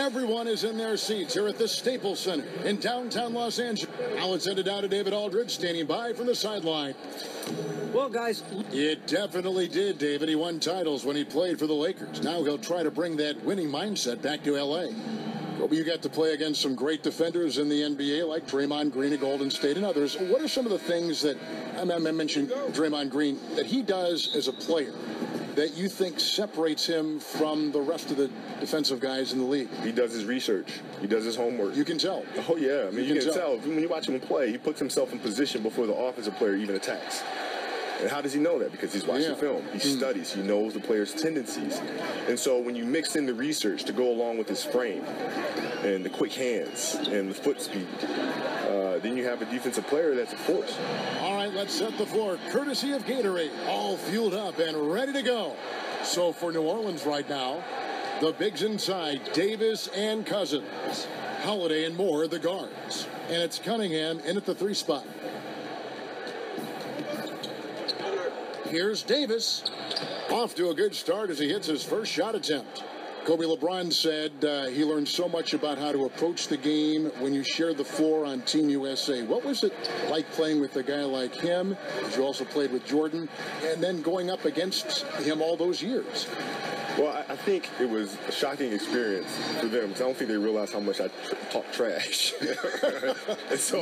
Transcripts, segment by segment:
Everyone is in their seats here at the Staples Center in downtown Los Angeles. Now it's ended down to David Aldridge standing by from the sideline. Well, guys, it definitely did, David. He won titles when he played for the Lakers. Now he'll try to bring that winning mindset back to L.A. Kobe, you got to play against some great defenders in the NBA like Draymond Green of Golden State and others. What are some of the things that, I mentioned Draymond Green, that he does as a player that you think separates him from the rest of the defensive guys in the league? He does his research. He does his homework. You can tell. Oh, yeah. I mean, you can tell. When you watch him play, he puts himself in position before the offensive player even attacks. And how does he know that? Because he's watched the film. He studies. He knows the player's tendencies. And so when you mix in the research to go along with his frame and the quick hands and the foot speed, then you have a defensive player that's a force. All right, let's set the floor. Courtesy of Gatorade, all fueled up and ready to go. So for New Orleans right now, the bigs inside, Davis and Cousins, Holiday and Moore, the guards. And it's Cunningham in at the 3 spot. Here's Davis. Off to a good start as he hits his first shot attempt. Kobe LeBron said he learned so much about how to approach the game when you shared the floor on Team USA. What was it like playing with a guy like him? You also played with Jordan, and then going up against him all those years. Well, I think it was a shocking experience for them because I don't think they realized how much I talk trash. And so,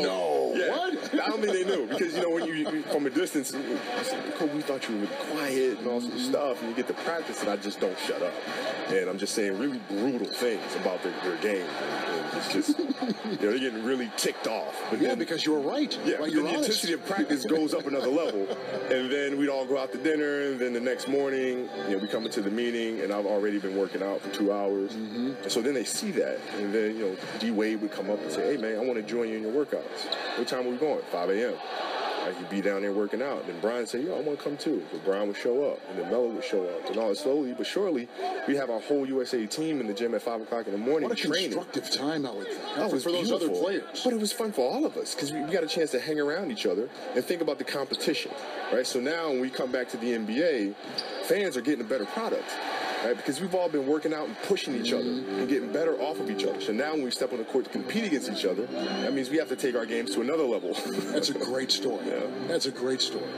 what? I don't think they knew because, you know, when you from a distance, Kobe, we thought you were really quiet and all sorts of stuff, and you get to practice, and I just don't shut up. And I'm just saying really brutal things about their game. And it's just, you know, they're getting really ticked off. But then, because you were right. Yeah, right, the intensity of practice goes up another level. And then we'd all go out to dinner, and then the next morning, you know, we come into the meeting, and I've already been working out for 2 hours. And so then they see that. And then, you know, D-Wade would come up and say, hey, man, I want to join you in your workouts. What time are we going? 5 a.m. He'd be down there working out. And then Brian would say, yo, I want to come too. So Brian would show up. And then Melo would show up. And all slowly but surely, we'd have our whole USA team in the gym at 5 o'clock in the morning training. What a constructive time, Alex. That was for those other players. But it was fun for all of us because we got a chance to hang around each other and think about the competition, right? So now when we come back to the NBA, fans are getting a better product. Right? Because we've all been working out and pushing each other and getting better off of each other. So now when we step on the court to compete against each other, that means we have to take our games to another level. That's a great story. Yeah. That's a great story.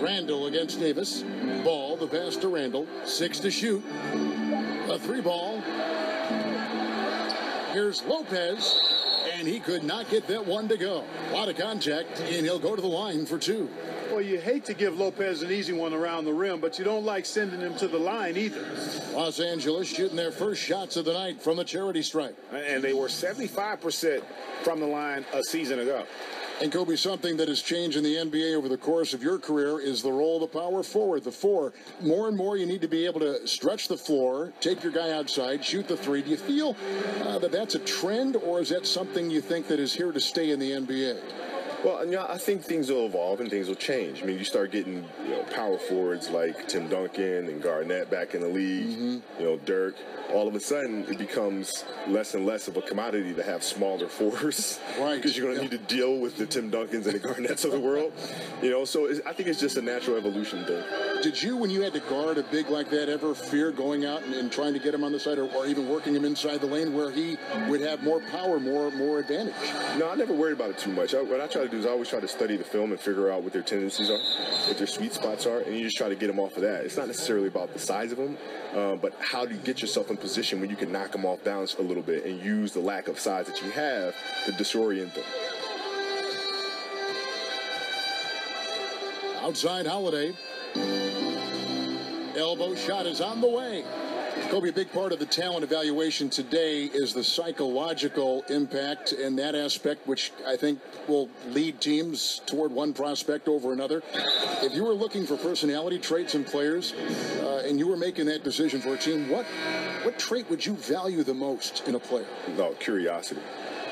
Randall against Davis. Ball, the pass to Randall. 6 to shoot. A 3 ball. Here's Lopez. And he could not get that one to go. A lot of contact, and he'll go to the line for 2. Well, you hate to give Lopez an easy one around the rim, but you don't like sending him to the line either. Los Angeles shooting their first shots of the night from the charity stripe. And they were 75% from the line a season ago. And Kobe, something that has changed in the NBA over the course of your career is the role of the power forward, the 4. More and more you need to be able to stretch the floor, take your guy outside, shoot the 3. Do you feel that that's a trend, or is that something you think that is here to stay in the NBA? Well, you know, I think things will evolve and things will change. I mean, you start getting, you know, power forwards like Tim Duncan and Garnett back in the league, you know, Dirk. All of a sudden, it becomes less and less of a commodity to have smaller forwards. Right. Because you're going to need to deal with the Tim Duncans and the Garnetts of the world. You know, so I think it's just a natural evolution thing. Did you, when you had to guard a big like that, ever fear going out and trying to get him on the side or even working him inside the lane where he would have more power, more advantage? No, I never worried about it too much. What I try to do is I always try to study the film and figure out what their tendencies are, what their sweet spots are, and you just try to get them off of that. It's not necessarily about the size of them, but how do you get yourself in position when you can knock them off balance a little bit and use the lack of size that you have to disorient them. Outside Holiday. Elbow shot is on the way. Kobe, a big part of the talent evaluation today is the psychological impact and that aspect, which I think will lead teams toward one prospect over another. If you were looking for personality traits in players and you were making that decision for a team, what trait would you value the most in a player? No, curiosity.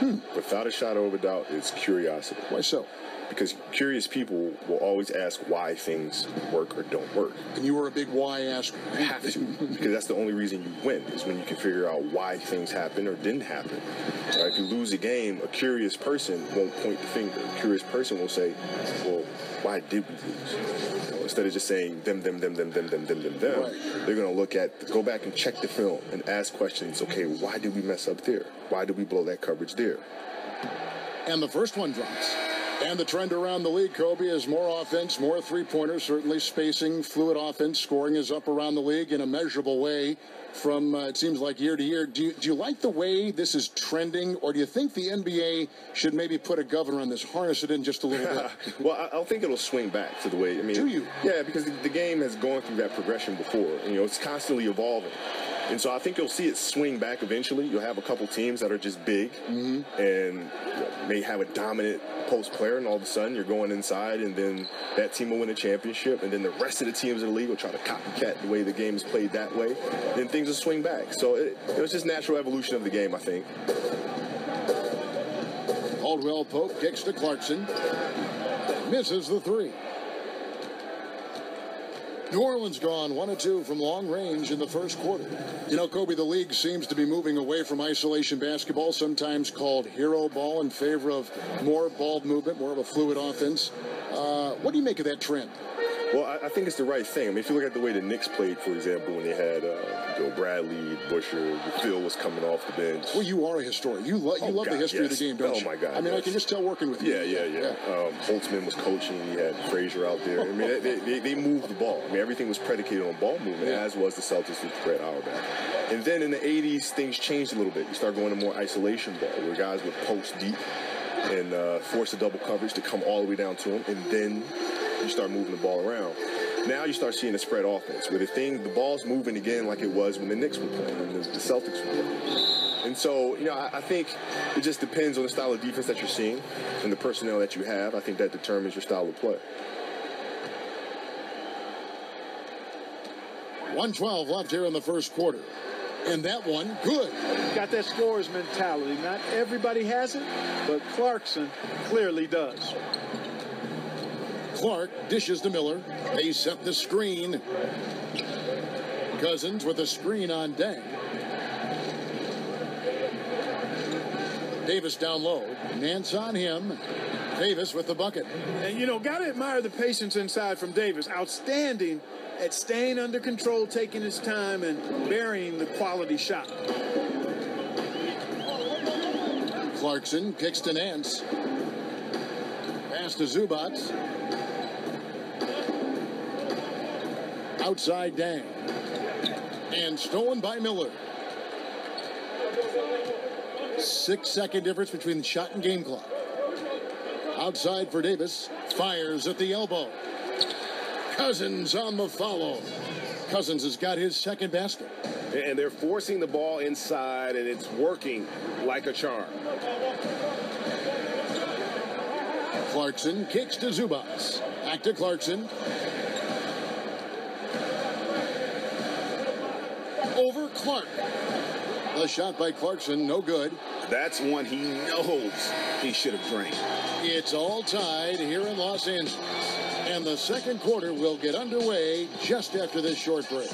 Without a shadow of a doubt, it's curiosity. Why so? because curious people will always ask why things work or don't work. And you were a big why asker. You have to, because that's the only reason you win, is when you can figure out why things happened or didn't happen. Right? If you lose a game, a curious person won't point the finger. A curious person will say, well, why did we lose? Instead of just saying them, right. They're going to go back and check the film and ask questions. Okay, why did we mess up there? Why did we blow that coverage there? And the first one drops. And the trend around the league, Kobe, is more offense, more three-pointers, certainly spacing, fluid offense. Scoring is up around the league in a measurable way from, it seems like, year to year. Do you like the way this is trending, or do you think the NBA should maybe put a governor on this, harness it in just a little bit? Well, I think it'll swing back to the way, Do you? Yeah, because the game has gone through that progression before. It's constantly evolving. And so I think you'll see it swing back eventually. You'll have a couple teams that are just big and may have a dominant post player, and all of a sudden you're going inside, and then that team will win a championship, and then the rest of the teams in the league will try to copycat the way the game is played that way. Then things will swing back. So it was just natural evolution of the game, I think. Caldwell Pope kicks to Clarkson. Misses the three. New Orleans gone 1-2 from long range in the first quarter. Kobe, the league seems to be moving away from isolation basketball, sometimes called hero ball, in favor of more ball movement, more of a fluid offense. What do you make of that trend? Well, I think it's the right thing. I mean, if you look at the way the Knicks played, for example, when they had Bradley, Busher, Phil was coming off the bench. Well, you are a historian. You love the history of the game, don't you? Oh, my God. I mean, I can just tell working with you. Yeah. Holtzman was coaching. He had Frazier out there. I mean, they moved the ball. I mean, everything was predicated on ball movement, as was the Celtics with Fred Auerbach. And then in the 80s, things changed a little bit. You start going to more isolation ball, where guys would post deep and force the double coverage to come all the way down to him, and then you start moving the ball around. Now you start seeing a spread offense, where the ball's moving again like it was when the Knicks were playing, when the Celtics were playing. And so, I think it just depends on the style of defense that you're seeing and the personnel that you have. I think that determines your style of play. 1:12 left here in the first quarter. And that one, good. Got that scorer's mentality. Not everybody has it, but Clarkson clearly does. Clark dishes to Miller. They set the screen. Cousins with a screen on Deng. Davis down low. Nance on him. Davis with the bucket. And, got to admire the patience inside from Davis. Outstanding at staying under control, taking his time, and burying the quality shot. Clarkson kicks to Nance. Pass to Zubats. Outside Dang. And stolen by Miller. 6-second difference between the shot and game clock. Outside for Davis. Fires at the elbow. Cousins on the follow. Cousins has got his second basket. And they're forcing the ball inside, and it's working like a charm. Clarkson kicks to Zubats. Back to Clarkson. Over Clark. The shot by Clarkson, no good. That's one he knows he should have drained. It's all tied here in Los Angeles. And the second quarter will get underway just after this short break.